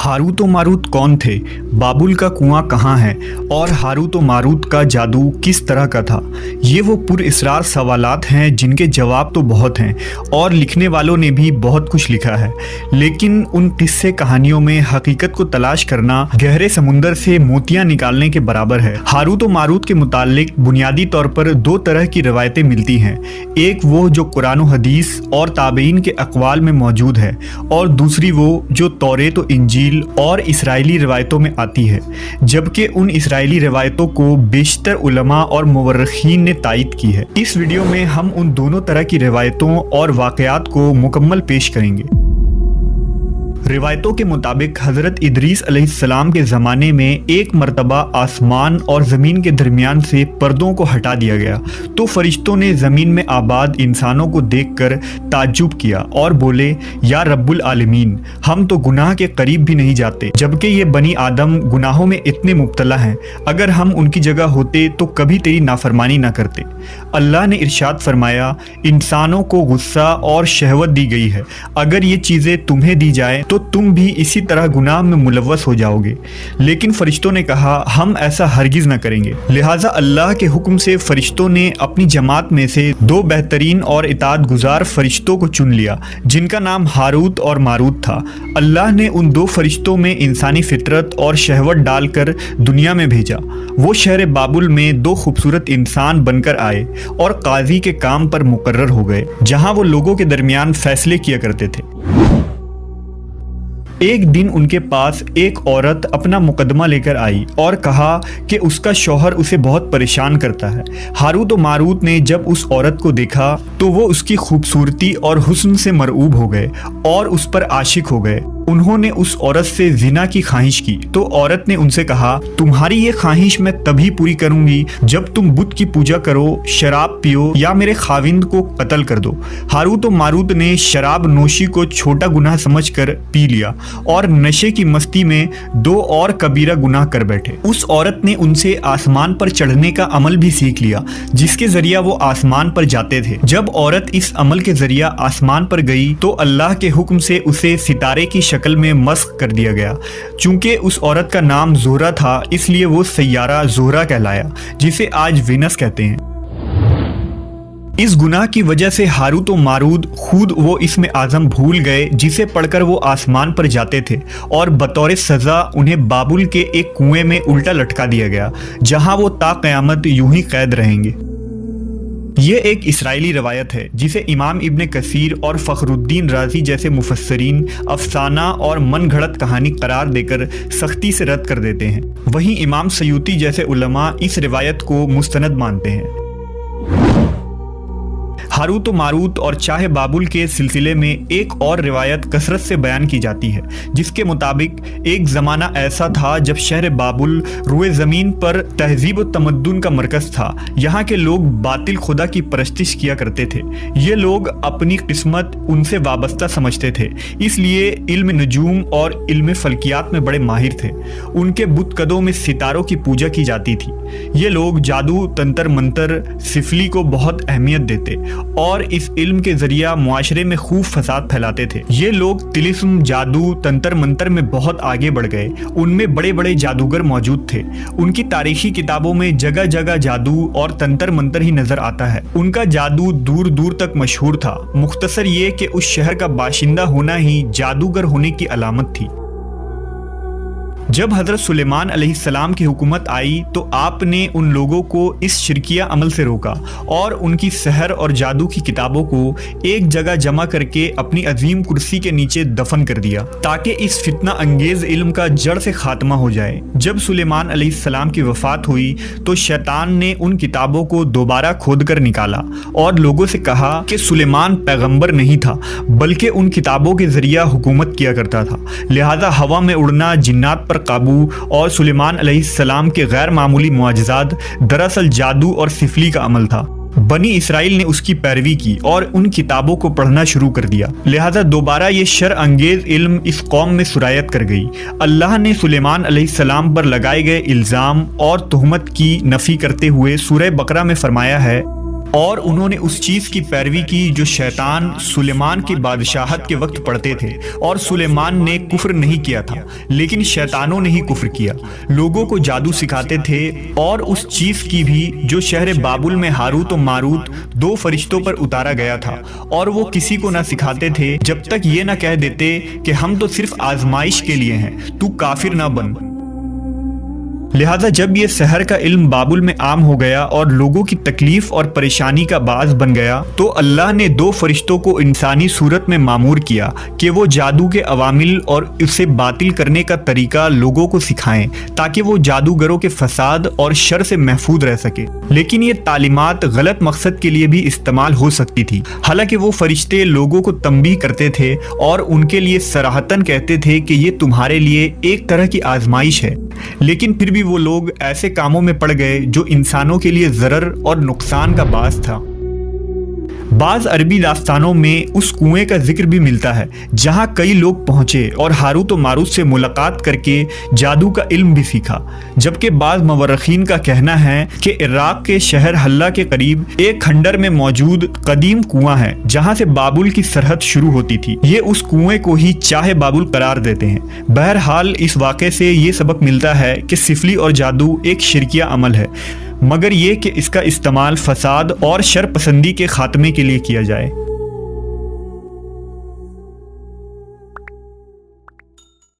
Harut और Marut कौन थे, बाबुल का कुआं कहाँ है और हारूत और मारूत का जादू किस तरह का था। ये वो पुरअसरार सवालात हैं जिनके जवाब तो बहुत हैं और लिखने वालों ने भी बहुत कुछ लिखा है, लेकिन उन किस्से कहानियों में हकीकत को तलाश करना गहरे समुंदर से मोतियां निकालने के बराबर है। हारूत और मारूत के मुताल्लिक बुनियादी तौर पर दो तरह की रवायतें मिलती हैं, एक वो जो कुरान और हदीस और ताबईन के अक़वाल में मौजूद है और दूसरी वो जो तौरेत और इंजील और इसराइली रिवायतों में आती है, जबकि उन इसराइली रिवायतों को बेशतर उलमा और मुवर्रिखीन ने तायद की है। इस वीडियो में हम उन दोनों तरह की रिवायतों और वाक़यात को मुकम्मल पेश करेंगे। रिवायतों के मुताबिक हज़रत इदरीस अलैहिस्सलाम के ज़माने में एक मरतबा आसमान और ज़मीन के दरमियान से पर्दों को हटा दिया गया तो फरिश्तों ने ज़मीन में आबाद इंसानों को देखकर ताज्जुब किया और बोले, या रब्बुल आलमीन, हम तो गुनाह के करीब भी नहीं जाते, जबकि ये बनी आदम गुनाहों में इतने मुब्तला हैं। अगर हम उनकी जगह होते तो कभी तेरी नाफरमानी ना करते। अल्लाह ने इरशाद फरमाया, इंसानों को गुस्सा और शहवत दी गई है, अगर ये चीज़ें तुम्हें दी जाए तो तुम भी इसी तरह गुनाह में मुलव्वस हो जाओगे। लेकिन फरिश्तों ने कहा, हम ऐसा हरगिज़ न करेंगे। लिहाजा अल्लाह के हुक्म से फरिश्तों ने अपनी जमात में से दो बेहतरीन और इताअत गुजार फरिश्तों को चुन लिया, जिनका नाम हारूत और मारूत था। अल्लाह ने उन दो फरिश्तों में इंसानी फितरत और शहवत डालकर दुनिया में भेजा। वो शहर बाबुल में दो खूबसूरत इंसान बनकर आए और काजी के काम पर मुकर्रर हो गए, जहाँ वो लोगों के दरमियान फैसले किया करते थे। एक दिन उनके पास एक औरत अपना मुकदमा लेकर आई और कहा कि उसका शौहर उसे बहुत परेशान करता है। हारूत और मारूत ने जब उस औरत को देखा तो वो उसकी खूबसूरती और हुस्न से मरऊब हो गए और उस पर आशिक हो गए। उन्होंने उस औरत से जिना की ख्वाहिश की तो औरत ने उनसे कहा, तुम्हारी ये ख्वाहिश मैं तभी पूरी करूंगी जब तुम बुत की पूजा करो, शराब पियो या मेरे खाविंद को कत्ल कर दो। हारूत और मारूत ने शराब नोशी को छोटा गुनाह समझकर पी लिया और नशे की मस्ती में दो और कबीरा गुनाह कर बैठे। उस औरत ने उनसे आसमान पर चढ़ने का अमल भी सीख लिया, जिसके जरिया वो आसमान पर जाते थे। जब औरत इस अमल के जरिया आसमान पर गई तो अल्लाह के हुक्म से उसे सितारे की शक्ल में मस्ख कर दिया गया। चूंकि उस औरत का नाम ज़ोहरा था, इसलिए वो सैयारा ज़ोहरा कहलाया, जिसे आज वीनस कहते हैं। इस गुनाह की वजह से हारूत और मारूत खुद वो इसमें आज़म भूल गए जिसे पढ़कर वो आसमान पर जाते थे और बतौर सज़ा उन्हें बाबुल के एक कुएं में उल्टा लटका दिया गया, जहां वो ता क़यामत यूं ही कैद रहेंगे। ये एक इसराइली रवायत है जिसे इमाम इब्न कसीर और फ़खरुद्दीन राज़ी जैसे मुफस्सरीन अफसाना और मन घड़त कहानी करार देकर सख्ती से रद्द कर देते हैं। वहीं इमाम सयूती जैसे उलमा इस रिवायत को मुस्तनद मानते हैं। हारूत और मारूत और चाहे बाबुल के सिलसिले में एक और रिवायत कसरत से बयान की जाती है, जिसके मुताबिक एक ज़माना ऐसा था जब शहर बाबुल रुए ज़मीन पर तहजीब और तमद्दुन का मरकज़ था। यहाँ के लोग बातिल खुदा की परस्तिश किया करते थे। ये लोग अपनी किस्मत उनसे वाबस्ता समझते थे, इसलिए इल्म नजूम और इल्म फल्कियात में बड़े माहिर थे। उनके बुतकदों में सितारों की पूजा की जाती थी। ये लोग जादू, तंत्र मंत्र, सिफली को बहुत अहमियत देते और इस इल्म के जरिया मुआशरे में खूब फसाद फैलाते थे। ये लोग तिलिस्म, जादू, तंत्र मंत्र में बहुत आगे बढ़ गए। उनमें बड़े बड़े जादूगर मौजूद थे। उनकी तारीखी किताबों में जगह जगह जादू और तंत्र मंत्र ही नजर आता है। उनका जादू दूर दूर तक मशहूर था। मुख्तसर ये कि उस शहर का बाशिंदा होना ही जादूगर होने की अलामत थी। जब हज़रत सुलेमान अलैहिस्सलाम की हुकूमत आई तो आपने उन लोगों को इस शिरकिया अमल से रोका और उनकी सहर और जादू की किताबों को एक जगह जमा करके अपनी अजीम कुर्सी के नीचे दफन कर दिया, ताकि इस फितना अंगेज इल्म का जड़ से खात्मा हो जाए। जब सुलेमान अलैहिस्सलाम की वफ़ात हुई तो शैतान ने उन किताबों को दोबारा खोद कर निकाला और लोगों से कहा कि सुलेमान पैगम्बर नहीं था, बल्कि उन किताबों के जरिया हुकूमत किया करता था। लिहाजा हवा में उड़ना, जिन्नात पर काबू और सुलेमान अलैहिस्सलाम के गैर मामूली मुआजिज़ात दरअसल जादू और सिफली का अमल था। बनी इसराइल ने उसकी पैरवी की और उन किताबों को पढ़ना शुरू कर दिया। लिहाजा दोबारा ये शर अंगेज इल्म इस कौम में सुरायत कर गई। अल्लाह ने सुलेमान अलैहिस्सलाम पर लगाए गए इल्ज़ाम और तुहमत की नफ़ी करते हुए सूरह बकरा में फरमाया है, اور انہوں نے اس چیز کی پیروی کی جو شیطان سلیمان کی بادشاہت کے وقت پڑھتے تھے، اور سلیمان نے کفر نہیں کیا تھا لیکن شیطانوں نے ہی کفر کیا۔ لوگوں کو جادو سکھاتے تھے، اور اس چیز کی بھی جو شہر بابل میں ہاروت و ماروت 2 فرشتوں پر اتارا گیا تھا، اور وہ کسی کو نہ سکھاتے تھے جب تک یہ نہ کہہ دیتے کہ ہم تو صرف آزمائش کے لیے ہیں، تو کافر نہ بن۔ لہذا جب یہ سحر کا علم بابل میں عام ہو گیا اور لوگوں کی تکلیف اور پریشانی کا باعث بن گیا، تو اللہ نے 2 فرشتوں کو انسانی صورت میں مامور کیا کہ وہ جادو کے عوامل اور اسے باطل کرنے کا طریقہ لوگوں کو سکھائیں تاکہ وہ جادوگروں کے فساد اور شر سے محفوظ رہ سکے۔ لیکن یہ تعلیمات غلط مقصد کے لیے بھی استعمال ہو سکتی تھی۔ حالانکہ وہ فرشتے لوگوں کو تنبیہ کرتے تھے اور ان کے لیے صراحتاً کہتے تھے کہ یہ تمہارے لیے ایک طرح کی آزمائش ہے، لیکن پھر بھی وہ لوگ ایسے کاموں میں پڑ گئے جو انسانوں کے لیے ضرر اور نقصان کا باعث تھا۔ بعض عربی داستانوں میں اس کنویں کا ذکر بھی ملتا ہے جہاں کئی لوگ پہنچے اور ہاروت و ماروت سے ملاقات کر کے جادو کا علم بھی سیکھا، جبکہ بعض مورخین کا کہنا ہے کہ عراق کے شہر حلہ کے قریب ایک کھنڈر میں موجود قدیم کنواں ہے جہاں سے بابل کی سرحد شروع ہوتی تھی۔ یہ اس کنویں کو ہی چاہے بابل قرار دیتے ہیں۔ بہرحال اس واقعے سے یہ سبق ملتا ہے کہ سفلی اور جادو ایک شرکیہ عمل ہے، مگر یہ کہ اس کا استعمال فساد اور شر پسندی کے خاتمے کے لیے کیا جائے۔